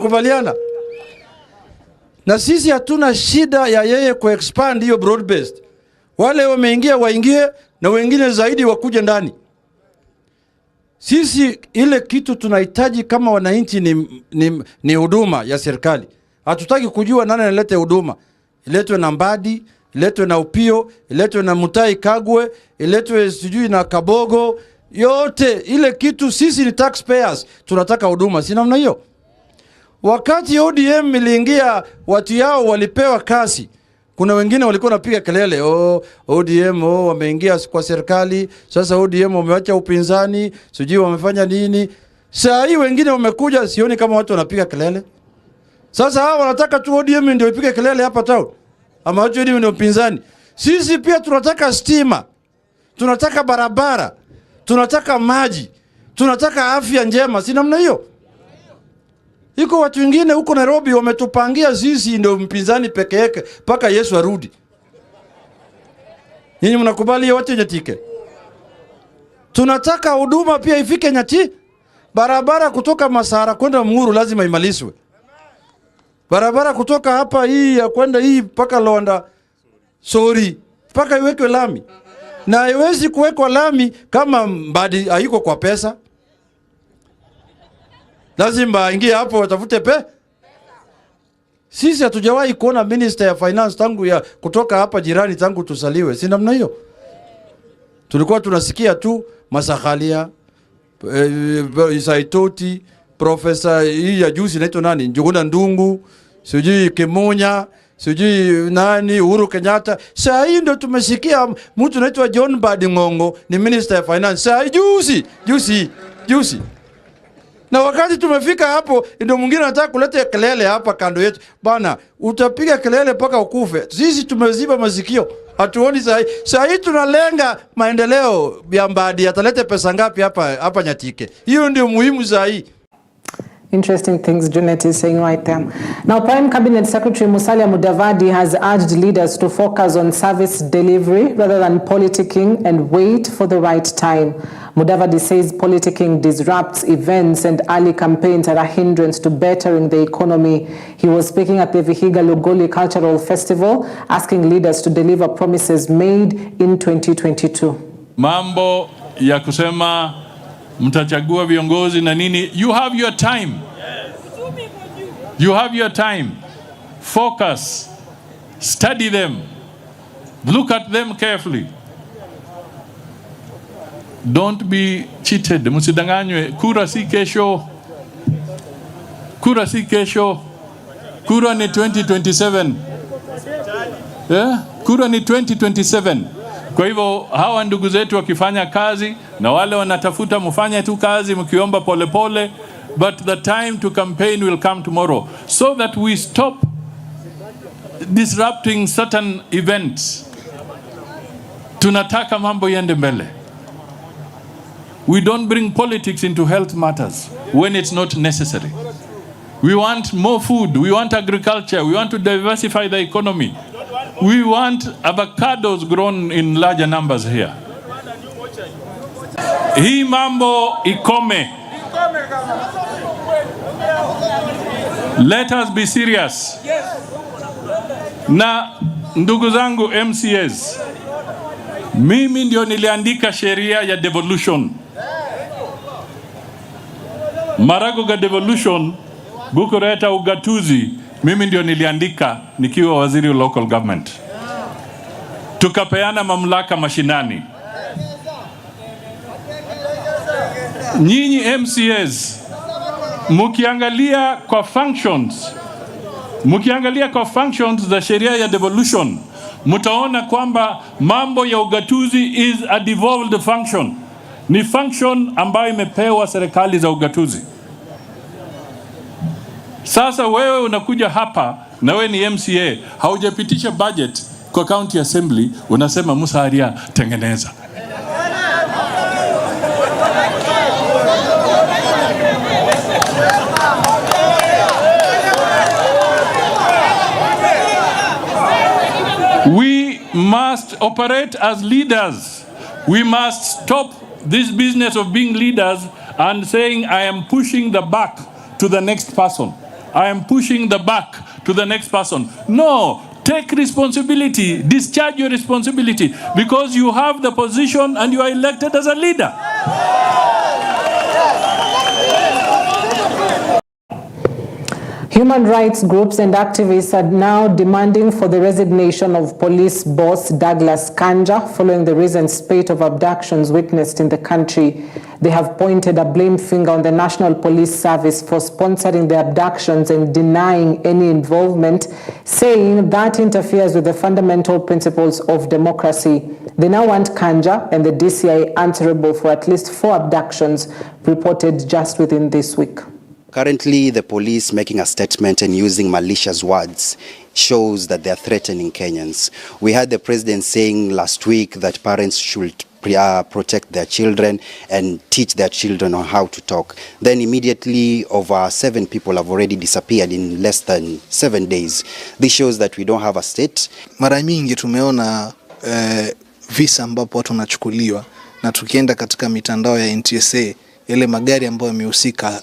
Kubaliana. Na sisi hatuna shida ya yeye kuexpand hiyo broad based. Wale wameingia waingie na wengine zaidi wakuje ndani. Sisi ile kitu tunahitaji kama wananchi ni huduma ya serikali. Hatutaki kujua nani analeta huduma. Iletwe na Mbadi, iletwe na Upio, iletwe na Mutai Kagwe, iletwe sijui na Kabogo, yote ile kitu sisi ni taxpayers, tunataka huduma. Si namna hiyo? Wakati ODM iliingia watu yao walipewa kasi. Kuna wengine walikuwa napiga kelele, ODM wameingia kwa serikali, sasa ODM wameacha upinzani, sijui wamefanya nini. Saa hii wengine wamekuja, sioni kama watu wanapiga kelele. Sasa hao wanataka tu ODM ndio ipige kelele hapa town. Ama watu ODM ndio upinzani. Sisi pia tunataka stima. Tunataka barabara. Tunataka maji. Tunataka afya njema. Si namna hiyo? Iko watu wengine huko Nairobi wametupangia sisi ndio mpinzani peke yake mpaka Yesu arudi. Nyinyi mnakubali hiyo wote Nyatike? Tunataka huduma pia ifike Nyati. Barabara kutoka Masara kwenda Mnguru lazima imalizwe. Barabara kutoka hapa hii ya kwenda hii mpaka Londa mpaka iwekwe lami. Na haiwezi kuwekwa lami kama Mbadi haiko kwa pesa. Lazima ingie hapo watafute Sisi hatujawahi kuona minister ya finance tangu ya kutoka hapa jirani tangu tusaliwe. Si namna hiyo? Tulikuwa tunasikia tu Masakhalia, Isaitoti, profesa hii ya juzi inaitwa nani? Njuguna Ndungu, sijui Kimunya, sijui nani Uhuru Kenyatta. Saa hii ndio tumesikia mtu anaitwa John Mbadi Ngongo ni minister ya finance. Saa hii juzi. Na wakati tumefika hapo ndio mwingine anataka kuleta kelele hapa kando yetu. Bana, utapiga kelele mpaka ukufe. Sisi tumeziba masikio. Hatuoni saa hii tunalenga maendeleo ya Mbadi atalete pesa ngapi hapa Nyatike. Hiyo ndio muhimu saa hii. Interesting things JUNET is saying right there. Now, Prime Cabinet Secretary Musalia Mudavadi has urged leaders to focus on service delivery rather than politicking and wait for the right time. Mudavadi says politicking disrupts events and early campaigns are a hindrance to bettering the economy. He was speaking at the Vihiga Lugoli Cultural Festival, asking leaders to deliver promises made in 2022. Mambo ya kusema mtachagua viongozi na nini, you have your time. You have your time. Focus. Study them. Look at them carefully. Don't be cheated. Msidanganywe. Kura si kesho. Kura si kesho. Kura ni 2027. Kura ni 2027. Kwa hivyo hawa ndugu zetu wakifanya kazi na wale wanatafuta mfanye tu kazi mkiomba polepole, but the time to campaign will come tomorrow, so that we stop disrupting certain events. Tunataka mambo yende mbele. We don't bring politics into health matters when it's not necessary. We want more food, we want agriculture, we want to diversify the economy. We want avocados grown in larger numbers here. Hii mambo ikome. Let us be serious. Na ndugu zangu MCAs, mimi ndio niliandika sheria ya devolution. Marago devolution, bukureta ugatuzi, mimi ndio niliandika nikiwa waziri wa local government. Tukapeana mamlaka mashinani. Nyinyi MCAs, mukiangalia kwa functions za sheria ya devolution, mutaona kwamba mambo ya ugatuzi is a devolved function. Ni function ambayo imepewa serikali za ugatuzi. Sasa wewe unakuja hapa na wewe ni MCA, haujapitisha budget kwa county assembly, unasema Musalia tengeneza. We must operate as leaders. We must stop this business of being leaders and saying I am pushing the back to the next person. I am pushing the back to the next person. No, take responsibility, discharge your responsibility, because you have the position and you are elected as a leader. Human rights groups and activists are now demanding for the resignation of police boss Douglas Kanja following the recent spate of abductions witnessed in the country. They have pointed a blame finger on the National Police Service for sponsoring the abductions and denying any involvement, saying that interferes with the fundamental principles of democracy. They now want Kanja and the DCI answerable for at least 4 abductions reported just within this week. Currently, the police making a statement and using malicious words shows that they are threatening Kenyans. We had the president saying last week that parents should protect their children and teach their children on how to talk. Then immediately over 7 people have already disappeared in less than 7 days. This shows that we don't have a state. Mara mingi tumeona visa ambapo watu wanachukuliwa, na tukienda katika mitandao ya NTSA yale magari ambayo yamehusika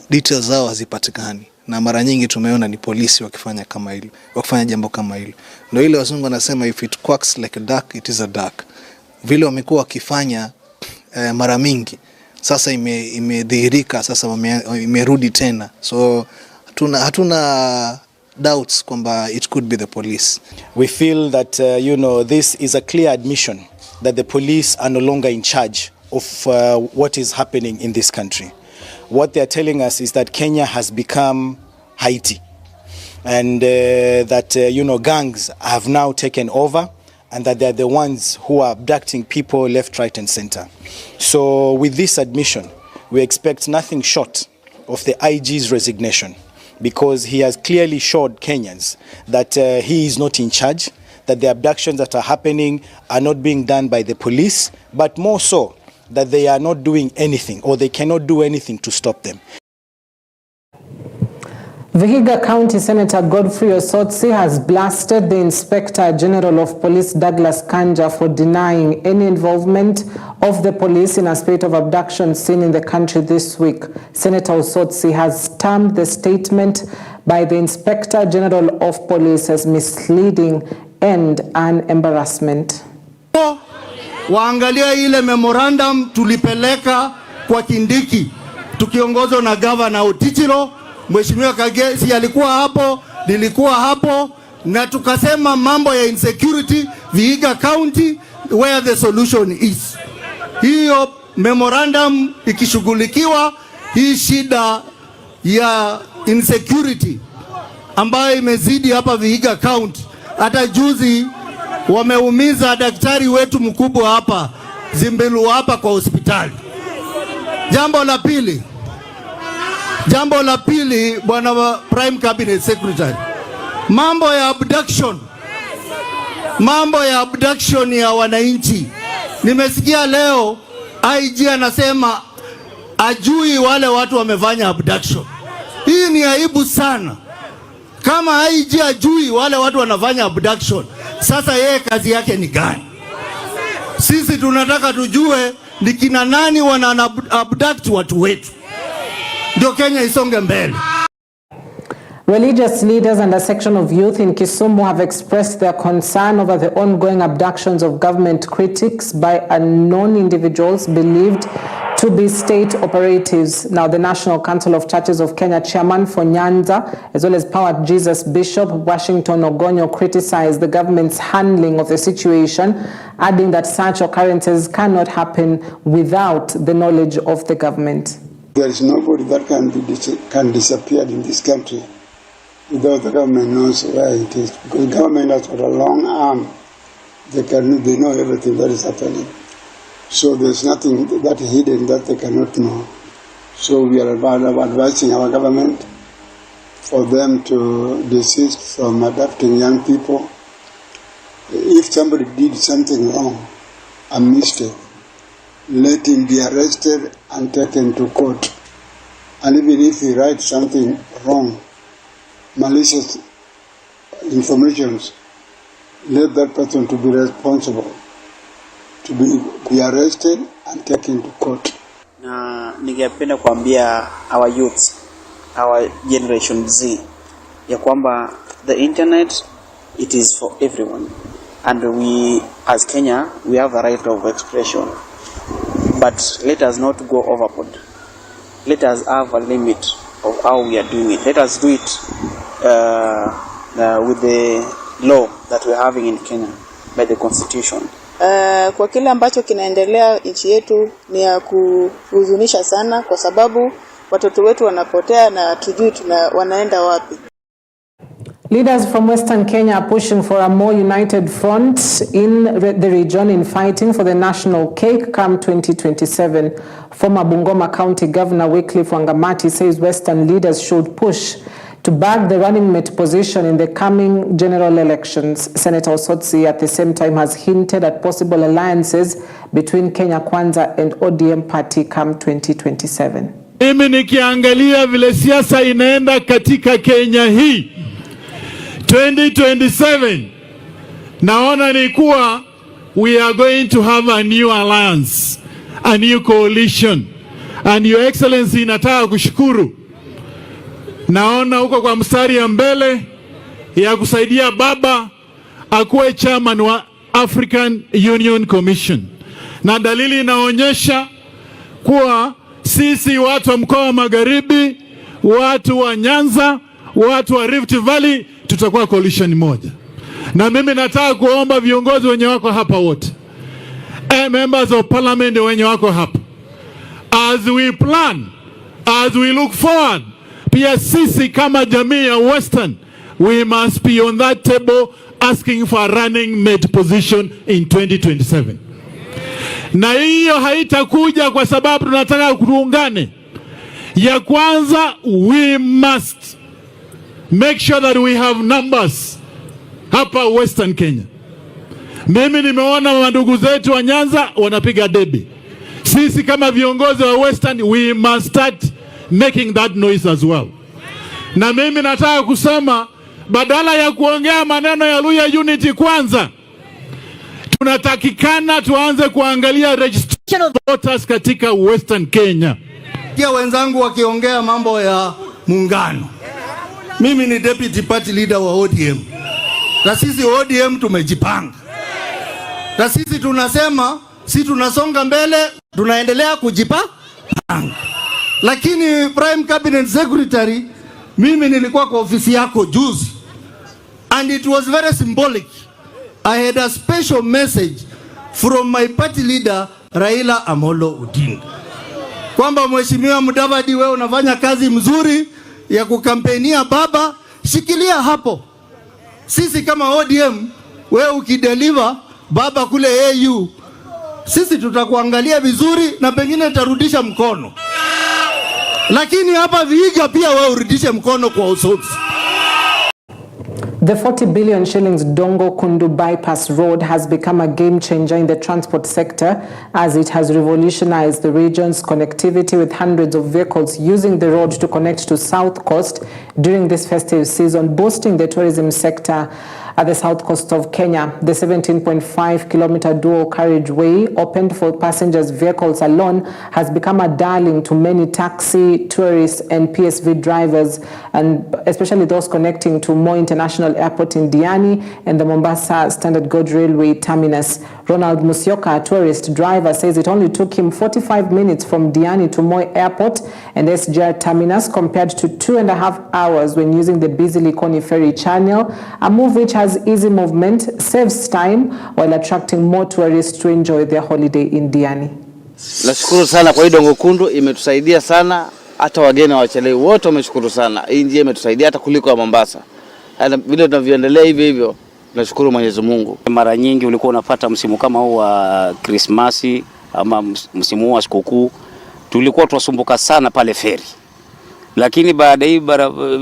details zao hazipatikani, na mara nyingi tumeona ni polisi wakifanya kama hilo, wakifanya jambo kama hilo. Ndio ile wazungu wanasema if it quacks like a duck, it is a duck. Vile wamekuwa wakifanya mara mingi, sasa imedhihirika, sasa imerudi tena. So hatuna doubts kwamba it could be the police. We feel that this is a clear admission that the police are no longer in charge of what is happening in this country. What they are telling us is that Kenya has become Haiti, and that gangs have now taken over, and that they are the ones who are abducting people left, right and center. So with this admission, we expect nothing short of the IG's resignation, because he has clearly showed Kenyans that he is not in charge, that the abductions that are happening are not being done by the police, but more so that they are not doing anything, or they cannot do anything to stop them. Vihiga County Senator Godfrey Osotsi has blasted the Inspector General of Police Douglas Kanja for denying any involvement of the police in a spate of abductions seen in the country this week. Senator Osotsi has termed the statement by the Inspector General of Police as misleading and an embarrassment. Waangalia ile memorandum tulipeleka kwa Kindiki tukiongozwa na Governor Otichiro, Mheshimiwa Kagesi alikuwa hapo, nilikuwa hapo, na tukasema mambo ya insecurity Vihiga County where the solution is. Hiyo memorandum ikishughulikiwa, hii shida ya insecurity ambayo imezidi hapa Vihiga County. Hata juzi wameumiza daktari wetu mkubwa hapa Zimbilu hapa kwa hospitali. Jambo la pili bwana Prime Cabinet Secretary, mambo ya abduction ya wananchi. Nimesikia leo IG anasema ajui wale watu wamefanya abduction. Hii ni aibu sana. Kama IG ajui wale watu wanafanya abduction, sasa yeye kazi yake ni gani? Sisi tunataka tujue ni kina nani wana abduct watu wetu, ndio Kenya isonge mbele. Religious leaders and a section of youth in Kisumu have expressed their concern over the ongoing abductions of government critics by unknown individuals believed to be state operatives. Now, the National Council of Churches of Kenya chairman for Nyanza, as well as Power Jesus Bishop Washington Ogonyo, criticized the government's handling of the situation, adding that such occurrences cannot happen without the knowledge of the government. There is nobody that can disappear in this country without the government knows where it is. Because the government has got a long arm. They know everything that is happening. So there's nothing that hidden that they cannot know. So we are advising our government for them to desist from adopting young people. If somebody did something wrong, a mistake, let him be arrested and taken to court. And even if he writes something wrong, malicious informations, let that person to be responsible, to be arrested and taken to court. Na ningependa kuambia our youth our generation Z ya kwamba the internet, it is for everyone, and we as Kenya we have a right of expression, but let us not go overboard. Let us have a limit of how we are doing it. Let us do it with the law that we are having in Kenya by the constitution. Kwa kile ambacho kinaendelea nchi yetu ni ya kuhuzunisha sana, kwa sababu watoto wetu wanapotea na tujui wanaenda wapi. Leaders from Western Kenya are pushing for a more united front in the region in fighting for the national cake come 2027. Former Bungoma County Governor Wycliffe Wangamati says Western leaders should push to back the running mate position in the coming general elections. Senator Osotsi at the same time has hinted at possible alliances between Kenya Kwanza and ODM party come 2027. Mimi nikiangalia vile siasa inaenda katika Kenya hii 2027, naona ni kuwa we are going to have a new alliance, a new coalition, and Your Excellency nataka kushukuru. Naona huko kwa mstari ya mbele ya kusaidia baba akuwe chairman wa African Union Commission, na dalili inaonyesha kuwa sisi watu wa mkoa wa Magharibi, watu wa Nyanza, watu wa Rift Valley tutakuwa coalition moja. Na mimi nataka kuomba viongozi wenye wako hapa wote, members of parliament wenye wako hapa, as we plan, as we look forward, pia sisi kama jamii ya Western, we must be on that table asking for a running mate position in 2027. Na hiyo haitakuja kwa sababu tunataka kuungane. Ya kwanza, we must make sure that we have numbers hapa Western Kenya. Mimi nimeona ndugu zetu wa Nyanza wanapiga debe. Sisi kama viongozi wa Western, we must start making that noise as well. Na mimi nataka kusema, badala ya kuongea maneno ya Luya Unity kwanza, tunatakikana tuanze kuangalia registration of voters katika Western Kenya. Kia wenzangu wakiongea mambo ya muungano. Mimi ni deputy party leader wa ODM. Na sisi ODM tumejipanga. Na sisi tunasema, sisi tunasonga mbele, tunaendelea kujipanga. Lakini Prime Cabinet Secretary, mimi nilikuwa kwa ofisi yako juzi. And it was very symbolic. I had a special message from my party leader Raila Amolo Odinga. Kwamba Mheshimiwa Mudavadi, wewe unafanya kazi mzuri ya kukampenia baba, shikilia hapo. Sisi kama ODM, wewe ukideliver baba kule AU, sisi tutakuangalia vizuri na pengine tarudisha mkono. Lakini hapa Vihiga pia wewe urudishe mkono kwa Osotsi. The 40 billion shillings Dongo Kundu bypass road has become a game changer in the transport sector as it has revolutionized the region's connectivity, with hundreds of vehicles using the road to connect to South Coast during this festive season, boosting the tourism sector at the south coast of Kenya. The 17.5-kilometer dual carriageway opened for passengers' vehicles alone has become a darling to many taxi, tourists and PSV drivers, and especially those connecting to Moi International Airport in Diani and the Mombasa Standard Gauge Railway terminus. Ronald Musyoka, a tourist driver, says it only took him 45 minutes from Diani to Moi Airport and SGR terminus compared to 2.5 hours when using the busy Likoni ferry channel, a move which has easy movement, saves time while attracting more tourists to enjoy their holiday in Diani. Nashukuru sana kwa hii Dongo Kundu, imetusaidia sana, hata wageni wachelewi wote wameshukuru sana. Hii njia imetusaidia hata kuliko ya Mombasa. Hata vile tunavyoendelea hivyo nashukuru Mwenyezi Mungu. Mara nyingi ulikuwa unapata msimu kama huu wa Krismasi ama msimu huu wa sikukuu, tulikuwa tunasumbuka sana pale feri. Lakini baada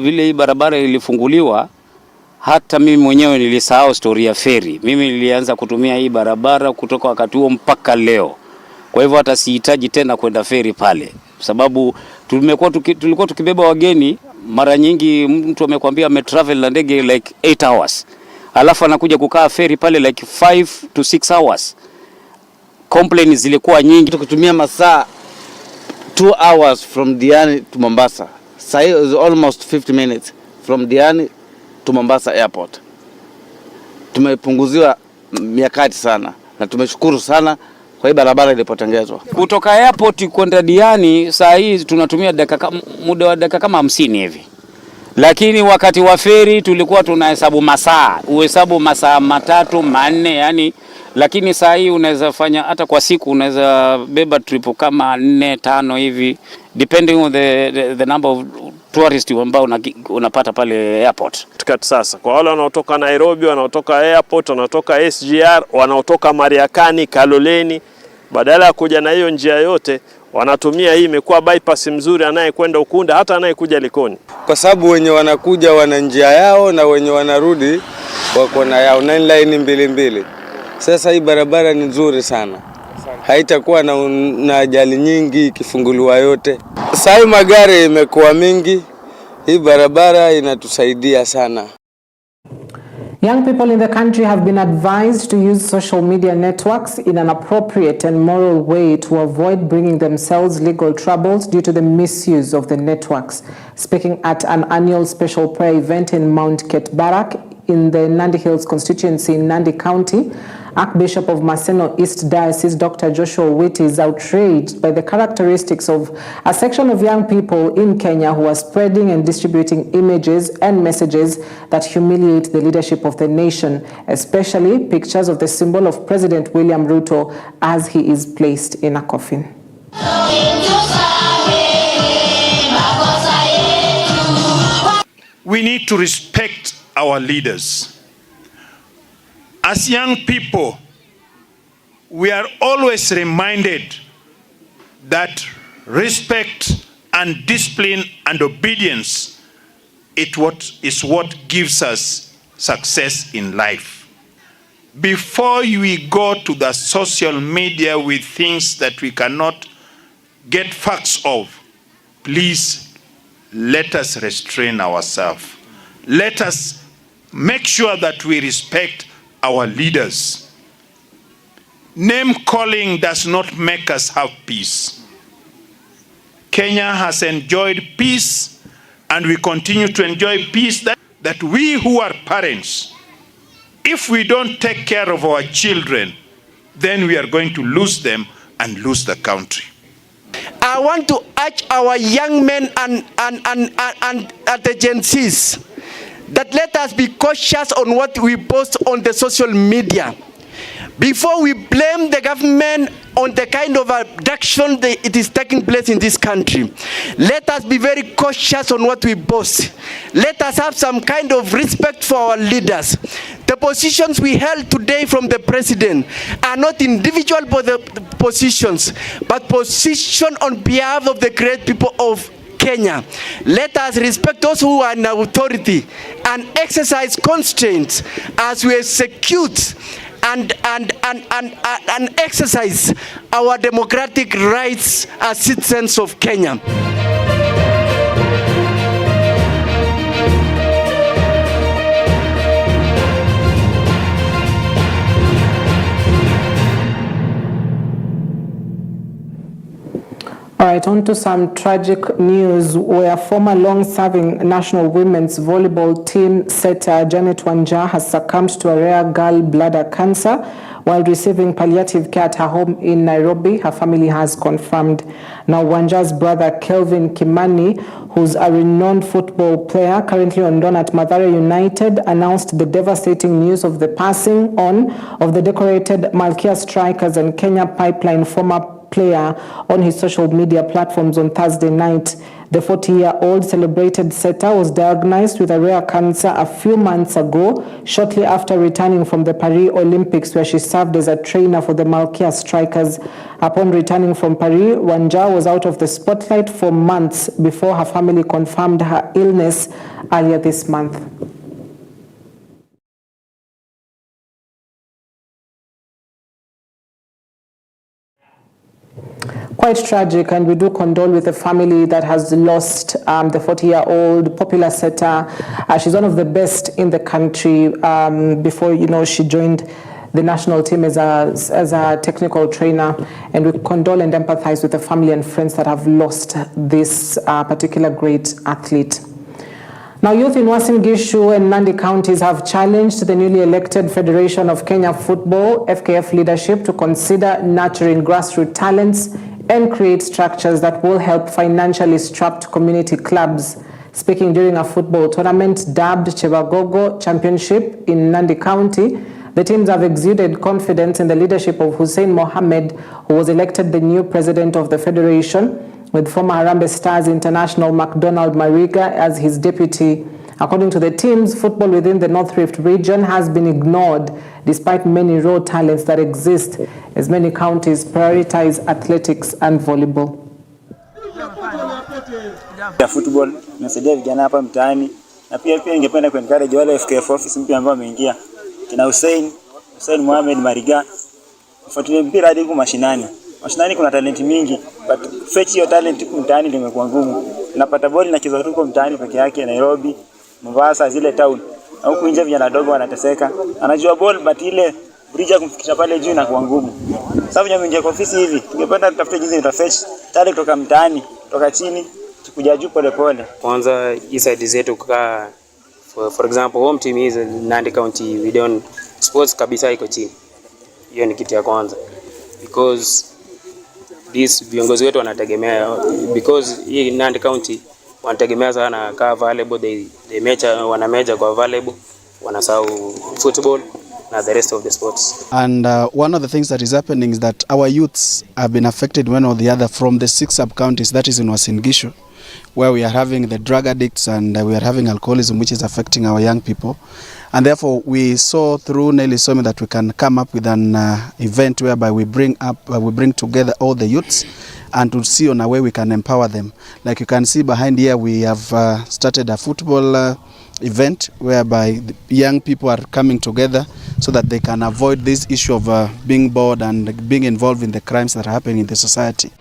vile hii barabara ilifunguliwa, hata mimi mwenyewe nilisahau story ya feri. Mimi nilianza kutumia hii barabara kutoka wakati huo mpaka leo. Kwa hivyo hata sihitaji tena kwenda feri pale. Sababu tulikuwa tukibeba wageni, mara nyingi mtu amekwambia ametravel na ndege like 8 hours. Alafu anakuja kukaa feri pale like 5 to 6 hours. Complaints zilikuwa nyingi. Tukitumia masaa 2 hours from Diani to Mombasa. Sahi is almost 50 minutes from Diani to Mombasa airport. Tumepunguziwa miakati sana na tumeshukuru sana kwa hii barabara ilipotengezwa. Kutoka airport kwenda Diani saa hii tunatumia muda wa dakika kama 50 hivi. Lakini wakati wa feri tulikuwa tunahesabu masaa, uhesabu masaa 3, 4 yani, lakini saa hii unaweza fanya hata kwa siku unaweza beba trip kama 4, 5 hivi depending on the number of tourists ambao unapata pale airport. Tukati sasa kwa wale wanaotoka Nairobi, wanaotoka airport, wanaotoka SGR, wanaotoka Mariakani, Kaloleni, badala ya kuja na hiyo njia yote wanatumia hii, imekuwa bypass mzuri, anayekwenda Ukunda hata anayekuja Likoni. Kwa sababu wenye wanakuja wana njia yao na wenye wanarudi wako na yao, 9 line mbili. Sasa hii barabara ni nzuri sana. Haitakuwa na ajali nyingi ikifunguliwa yote. Sasa hii magari imekuwa mingi. Hii barabara inatusaidia sana. Young people in the country have been advised to use social media networks in an appropriate and moral way to avoid bringing themselves legal troubles due to the misuse of the networks. Speaking at an annual special prayer event in Mount Ketbarak in the Nandi Hills constituency in Nandi County, Archbishop of Maseno East Diocese Dr. Joshua Witt is outraged by the characteristics of a section of young people in Kenya who are spreading and distributing images and messages that humiliate the leadership of the nation, especially pictures of the symbol of President William RUTO as he is placed in a coffin. We need to respect our leaders. As young people, we are always reminded that respect and discipline and obedience is what gives us success in life. Before we go to the social media with things that we cannot get facts of, please let us restrain ourselves. Let us make sure that we respect our leaders. Name calling does not make us have peace. Kenya has enjoyed peace and we continue to enjoy peace that we who are parents, if we don't take care of our children, then we are going to lose them and lose the country. I want to urge our young men and the Gen Zs that let us be cautious on what we post on the social media. Before we blame the government on the kind of abduction that it is taking place in this country, let us be very cautious on what we post. Let us have some kind of respect for our leaders. The positions we held today from the president are not individual positions, but position on behalf of the great people of Kenya. Let us respect those who are in authority and exercise constraints as we execute and exercise our democratic rights as citizens of Kenya. All right, on to some tragic news where former long-serving national women's volleyball team setter JUNET has succumbed to a rare gallbladder cancer while receiving palliative care at her home in Nairobi, her family has confirmed. Now, Wanja's brother Kelvin Kimani, who's a renowned football player currently on loan at Mathare United, announced the devastating news of the passing on of the decorated Malkia Strikers and Kenya Pipeline former player on his social media platforms on Thursday night. The 40-year-old celebrated setter was diagnosed with a rare cancer a few months ago, shortly after returning from the Paris Olympics, where she served as a trainer for the Malkia Strikers. Upon returning from Paris, Wanja was out of the spotlight for months before her family confirmed her illness earlier this month. Quite tragic, and we do condole with the family that has lost the 40-year-old popular setter. She's one of the best in the country. Before, she joined the national team as a technical trainer, and we condole and empathize with the family and friends that have lost this particular great athlete. Now, youth in Uasin Gishu and Nandi counties have challenged the newly elected Federation of Kenya Football, FKF leadership, to consider nurturing grassroots talents and create structures that will help financially strapped community clubs. Speaking during a football tournament dubbed Chebagogo Championship in Nandi County, the teams have exuded confidence in the leadership of Hussein Mohammed, who was elected the new president of the federation, with former Harambee Stars international McDonald Mariga as his deputy. According to the teams, football within the North Rift region has been ignored despite many raw talents that exist, as many counties prioritize athletics and volleyball. Football inasaidia vijana hapa mtaani, na pia ningependa kuencourage wale FKF office mpya ambao wameingia, kina Hussein Mohamed Mariga, fuatilie mpira hadi huko mashinani. Mashinani kuna talent mingi, but fetch hiyo talent mtaani ndio imekuwa ngumu. Unapata ball inachezwa huko mtaani peke yake, Nairobi, Mombasa, zile town. Au kuinja vijana dogo wanateseka. Anajua ball but ile bridge ya kumfikisha pale juu inakuwa ngumu. Sasa vijana wengine kwa ofisi hivi, tungependa tutafute jinsi tutafetch talent kutoka mtaani, kutoka chini, tukuja juu pole pole. Kwanza hii side zetu kukaa, for example home team is Nandi County, we don't sports kabisa iko chini. Hiyo ni kitu ya kwanza. Because this viongozi wetu wanategemea, because hii Nandi County wanategemea sana ka valuable, they wana measure kwa valuable, wanasahau football na the rest of the sports. And one of the things that is happening is that our youths have been affected one or the other from the 6 sub-counties, that is in Uasin Gishu, where we are having the drug addicts and we are having alcoholism, which is affecting our young people. And therefore, we saw through Nelly Somi that we can come up with an event whereby we bring together all the youths and to see on a way we can empower them. Like you can see behind here, we have started a football event whereby the young people are coming together so that they can avoid this issue of being bored and being involved in the crimes that are happening in the society.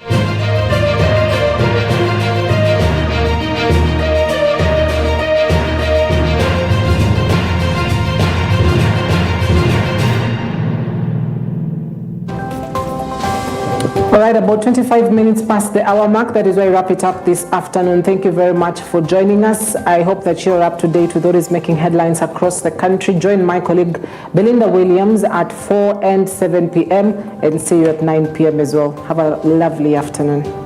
All right, about 25 minutes past the hour mark. That is why I wrap it up this afternoon. Thank you very much for joining us. I hope that you're up to date with what is making headlines across the country. Join my colleague Belinda Williams at 4 and 7 p.m. and see you at 9 p.m. as well. Have a lovely afternoon.